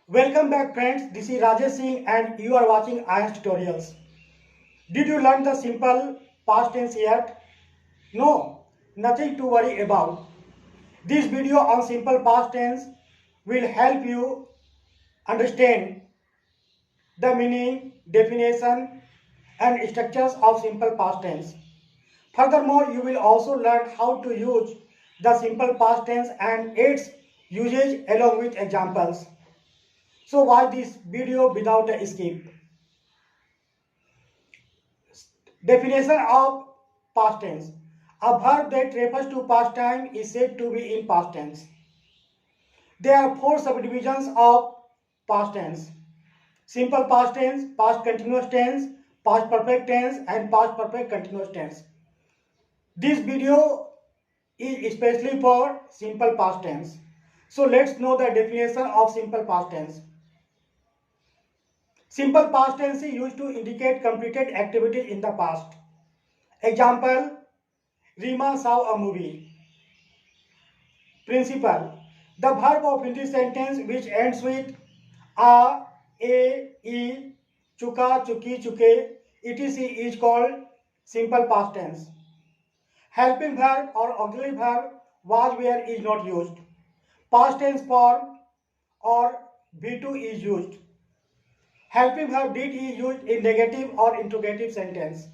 Welcome back friends, this is Rajesh Singh and you are watching Ayansh Tutorials. Did you learn the simple past tense yet? No, nothing to worry about. This video on simple past tense will help you understand the meaning, definition and structures of simple past tense. Furthermore, you will also learn how to use the simple past tense and its usage along with examples. So watch this video without a skip. Definition of past tense. A verb that refers to past time is said to be in past tense. There are four subdivisions of past tense. Simple past tense, past continuous tense, past perfect tense and past perfect continuous tense. This video is especially for simple past tense. So let's know the definition of simple past tense. Simple past tense is used to indicate completed activity in the past. Example, Rima saw a movie. Principle, the verb of Hindi sentence which ends with a, e, chuka, chuki, chuke, etc. is called simple past tense. Helping verb or auxiliary verb was where is not used. Past tense form or V2 is used. Helping verb did is used in negative or interrogative sentence.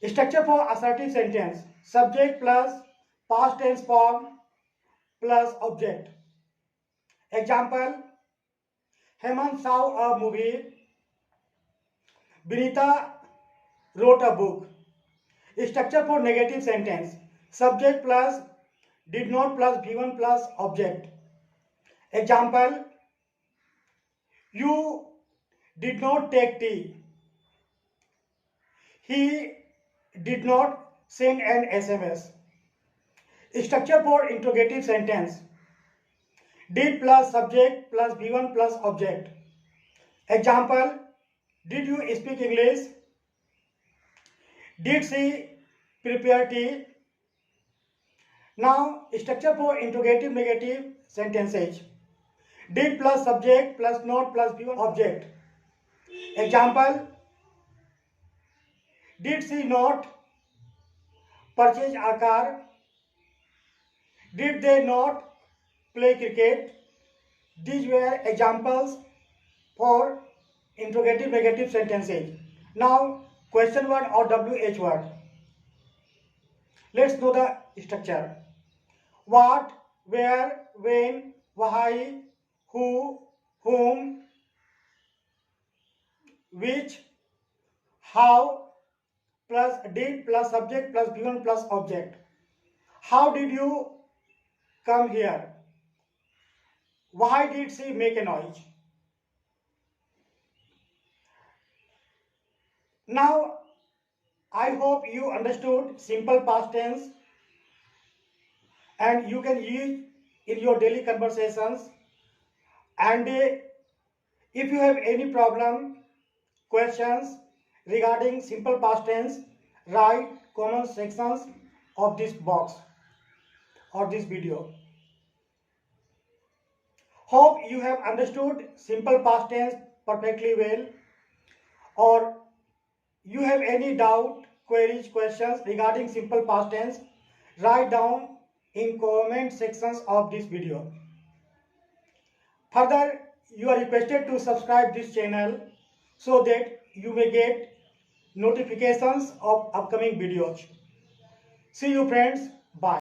Structure for assertive sentence. Subject plus past tense form plus object. Example, Hemant saw a movie. Vinita wrote a book. Structure for negative sentence. Subject plus did not plus V1 plus object. Example, you did not take tea. He did not send an SMS. Structure for interrogative sentence. Did plus subject plus V1 plus object. Example, did you speak English? Did she prepare tea? Now, structure for interrogative negative sentences. Did plus subject plus not plus V1 object. Example, did she not purchase a car? Did they not play cricket? These were examples for interrogative negative sentences. Now, question word or WH word. Let's know the structure. What, where, when, why, who, whom, which, how, plus did plus subject plus V1 plus object. How did you come here? Why did she make a noise? Now, I hope you understood simple past tense and you can use in your daily conversations. And if you have any problem, questions regarding simple past tense, write comment sections of this box or this video. Hope you have understood simple past tense perfectly well, or you have any doubt, queries, questions regarding simple past tense, write down in comment sections of this video. Further, you are requested to subscribe this channel so that you may get notifications of upcoming videos. See you friends. Bye.